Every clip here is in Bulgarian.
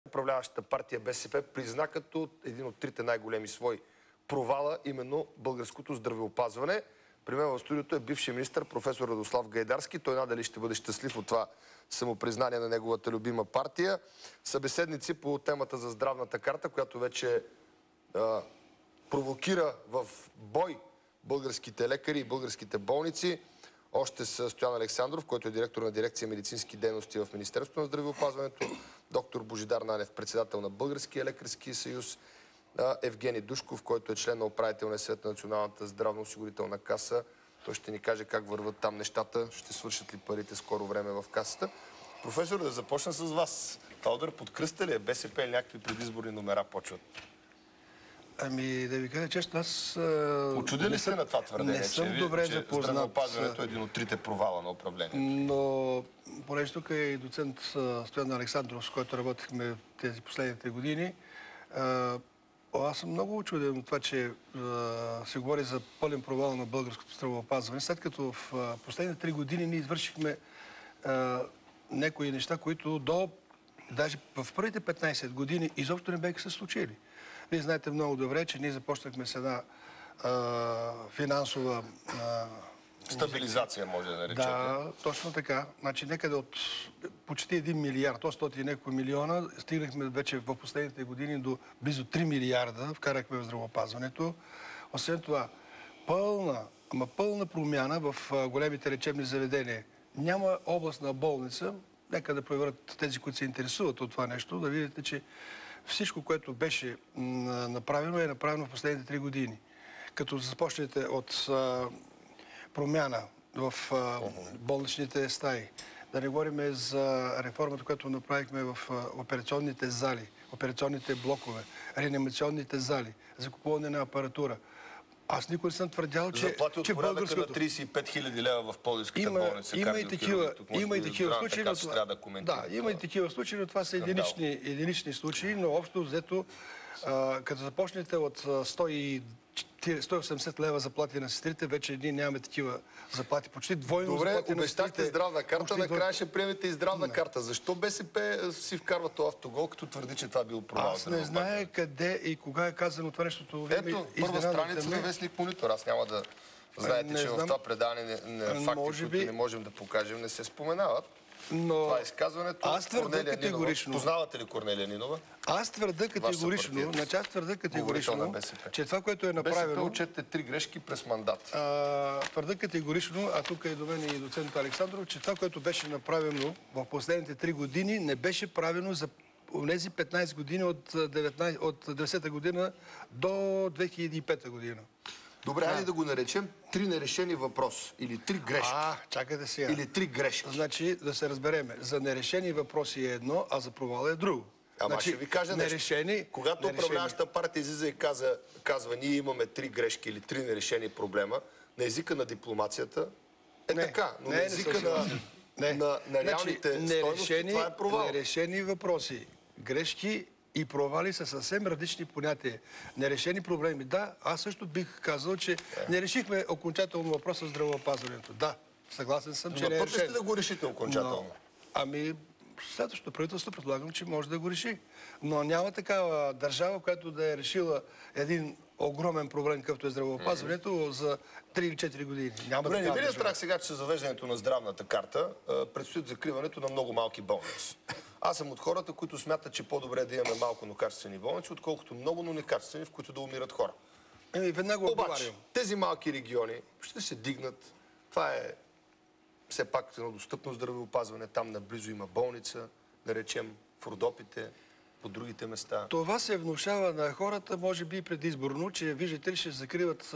Управляващата партия БСП призна като един от трите най-големи свои провала именно българското здравеопазване. При мен в студиото е бивши министър професор Радослав Гайдарски. Той надали ще бъде щастлив от това самопризнание на неговата любима партия. Събеседници по темата за здравната карта, която вече провокира в бой българските лекари и българските болници. Още с Стоян Александров, който е директор на дирекция медицински дейности в Министерството на здравеопазването, доктор Божидар Нанев, председател на Българския лекарски съюз, Евгений Душков, който е член на управителния съвет на Националната здравноосигурителна каса. Той ще ни каже как върват там нещата, ще свършат ли парите скоро време в касата. Професор, да започна с вас. Това удар под кръста ли е? БСП или някакви предизборни номера почват? Ами, да ви кажа честно, аз... Очудили сте на това твърдение, не съм добре запознат. Здравеопазването е един от трите провала на управлението. Но, понеже тук е и доцент Стоян Александров, с който работихме тези последните години, аз съм много очуден от това, че се говори за пълен провал на българското здравеопазване, след като в последните 3 години ние извършихме някои неща, които даже в първите 15 години изобщо не бяха се случили. Вие знаете много добре, че ние започнахме с една финансова... стабилизация, може да наречете. Да, точно така. Значи някъде от почти 1 милиард, 100 и няколко милиона, стигнахме вече в последните години до близо 3 милиарда, вкарахме в здравеопазването. Освен това, пълна промяна в големите лечебни заведения. Няма областна болница, нека да проверят тези, които се интересуват от това нещо, да видите, че всичко, което беше направено, е направено в последните 3 години. Като започнете от промяна в болничните стаи, да не говорим за реформата, която направихме в операционните зали, операционните блокове, реанимационните зали, закупуване на апаратура. Аз никой не съм твърдял, че заплати от порядъка на 35 хиляди лева в Пловдивската болница. Има и такива случаи. Да, има и такива случаи, но това са единични случаи, но общо взето, като започнете от 180 лева заплати на сестрите, вече ние нямаме такива заплати. Почти двойно заплати на сестрите. Добре, обещахте здравна карта, накрая ще приемете и здравна карта. Защо БСП си вкарва този автогол, като твърди, че това бил провал? Аз не знае къде и кога е казано това нещо. Ето, първа страница на вестник Монитор. Аз няма да... Знаете, че в това предаване факти, които не можем да покажем, не се споменават. Това е изказването. Аз твърда категорично. Познавате ли Корнелия Нинова? Аз твърда категорично, че това, което е направено... БСП отчете 3 грешки през мандат. Твърда категорично, а тук е до мен и доцент Александров, че това, което беше направено в последните 3 години, не беше правено за тези 15 години от 90-та година до 2005 година. Добре, хайде да го наречем 3 нерешени въпроси или 3 грешки. Чакайте сега. Или 3 грешки. Значи, да се разбереме. За нерешени въпроси е едно, а за провал е друго. Ще ви кажа нещо. Когато управляващата партия излиза и казва, ние имаме 3 грешки или 3 нерешени проблема, на езика на дипломацията е така. Но на езика на реалните стойности това е провал. Нерешени въпроси, грешки и провали са съвсем различни понятия. Нерешени проблеми. Да, аз също бих казал, че не решихме окончателно въпроса с здравеопазването. Да, съгласен съм, че не е решен. На път ли сте да го решите окончателно? Следващото правителство предлагам, че може да го реши. Но няма такава държава, която да е решила един огромен проблем, какъвто е здравеопазването, за 3 или 4 години. Добре, не ви ли страх сега, че с завеждането на здравната карта предстои закриването на много малки болници? Аз съм от хората, които смятат, че по-добре да имаме малко, но качествени болници, отколкото много, но некачествени, в които да умират хора. Обаче, тези малки региони ще се дигнат. Това е все пак едно достъпно здравеопазване. Там наблизо има болница, да речем в Родопите, по другите места. Това се внушава на хората, може би предизборно, че виждате ли, ще закриват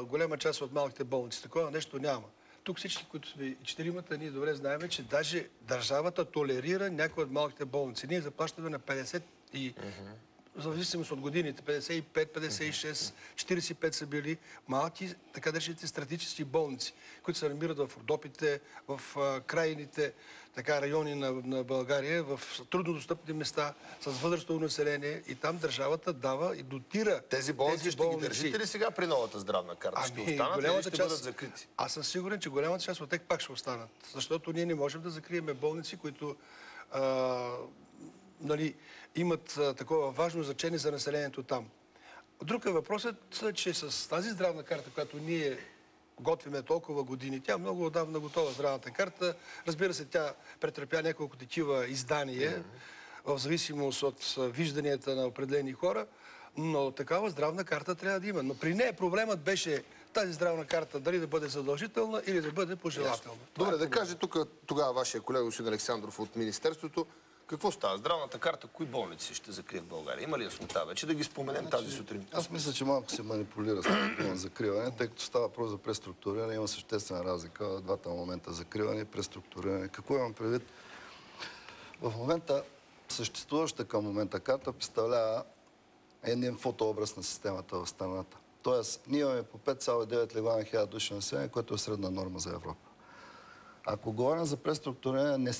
голяма част от малките болници. Такова нещо няма. Тук всички, които сме 4-мата, ние добре знаем, че даже държавата толерира някои от малките болници. Ние заплащаме на 50 и... В зависимост от годините, 55, 56, 45 са били малки, така наречените стратегически болници, които се намират в Родопите, в крайните райони на България, в труднодостъпни места, с възрастово население, и там държавата дава и дотира тези болници. Ще ги държите ли сега при новата здравна карта? Ще останат или ще бъдат закрити? Аз съм сигурен, че голямата част от тях пак ще останат, защото ние не можем да закрием болници, които нали, имат такова важно значение за населението там. Друг е въпросът, че с тази здравна карта, която ние готвиме толкова години, тя много отдавна готова, здравната карта. Разбира се, тя претърпя няколко такива издания, в зависимост от вижданията на определени хора, но такава здравна карта трябва да има. Но при нея проблемът беше тази здравна карта дали да бъде задължителна или да бъде пожелателна. Добре, да каже тук тогава вашия колега господин Александров от Министерството, какво става? Здравната карта, кои болници ще закрие в България? Има ли яснота вече? Да ги споменем тази сутрин. Аз мисля, че малко се манипулира с това закриване, тъй като става въпрос за преструктуриране. Има съществена разлика в двата момента: закриване и преструктуриране. Какво имам предвид? В момента съществуваща към момента карта представлява един фотообраз на системата в страната. Тоест, ние имаме по 5,9 легла на 1000 души население, което е средна норма за Европа. Ако говорим за преструктуриране,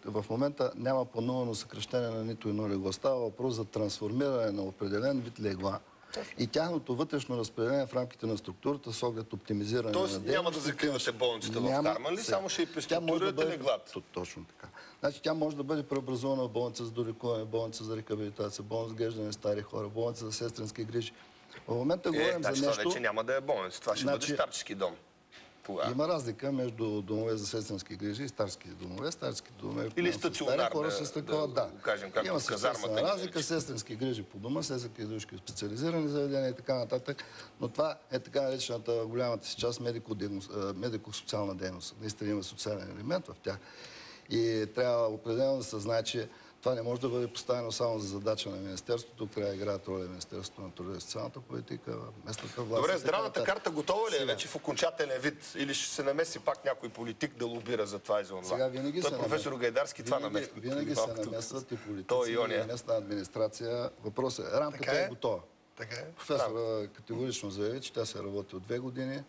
в момента няма планувано съкращение на нито едно легло. Става въпрос за трансформиране на определен вид легла и тяхното вътрешно разпределение в рамките на структурата с оглед оптимизиране на дейност. Тоест няма да закривате болницата в Харман ли? Само ще и преструктурирате леглата? Точно така. Значи тя може да бъде преобразувана в болница за долекуване, болница за рехабилитация, болница за глеждане на стари хора, болница за сестрински грижи. В момента говорим за нещо... Това вече няма да е болница. Това ще бъде старчески дом. Има разлика между домове за сестрински грижи и старски домове. Старски домове или стационар, хора с такова, да. Кажем, както има казармата. Разлика, сестрински грижи по дома, сестрински грижи специализирани заведения и така нататък. Но това е така наречената в голямата си част медико-социална дейност. Наистина има социален елемент в тях. И трябва определено да се знае, че това не може да бъде поставено само за задача на Министерството. Тук трябва да играят роля Министерството на труда и социалната политика, местната власт. Добре, здравната карта готова ли е вече в окончателен вид? Или ще се намеси пак някой политик да лобира за това и за това? Сега винаги той професор Гайдарски това намества. Винаги се намесват и политици, и местна администрация. Въпросът е, рамката е готова. Професор категорично заяви, че тя се работи от 2 години.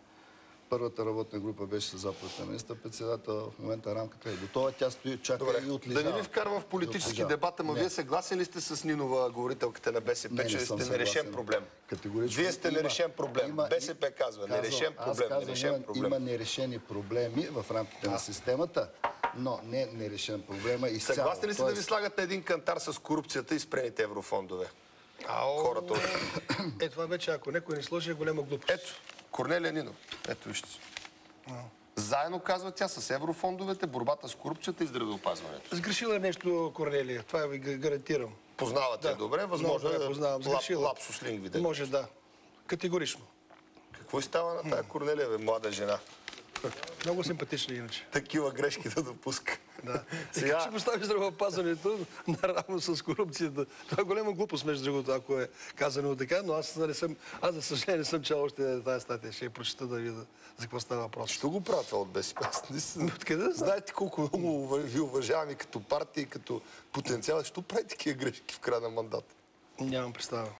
Първата работна група беше с заповед на министър-председател. В момента рамката е готова. Тя стои, чака и отлежава. Да не ви вкарвам в политически дебат, ама вие съгласен ли сте с Нинова, говорителката на БСП, че сте нерешен проблем? Категорично. Вие сте нерешен проблем. БСП казва, нерешен проблем. Има нерешени проблеми в рамките на системата, но не нерешен проблема изцяло. Съгласни ли сте да ви слагат на един кантар с корупцията и спрените еврофондове? Хората от... Това вече, ако някой не сложи, е голяма глупост. Ето, Корнелия Нинова. Ето вижте. Заедно, казва тя, с еврофондовете, борбата с корупцията и здравеопазването. Сгрешила е нещо, Корнелия. Това ви гарантирам. Познавате добре, възможно е лапсус лингви. Може, да. Категорично. Какво става на тая Корнелия, бе, млада жена? Много симпатична иначе. Такива грешки да допуска. Да. Сега ще постави здравеопазването наравно с корупцията. Това е голяма глупост, между другото, ако е казано така, но аз за съжаление не съм чел още тази статия. Ще я прочета да видя за какво става въпрос. Що го правя това от БСП? Откъде? Знаете колко много ви уважаваме като партия и като потенциал. Що прави такива грешки в края на мандата? Нямам представа.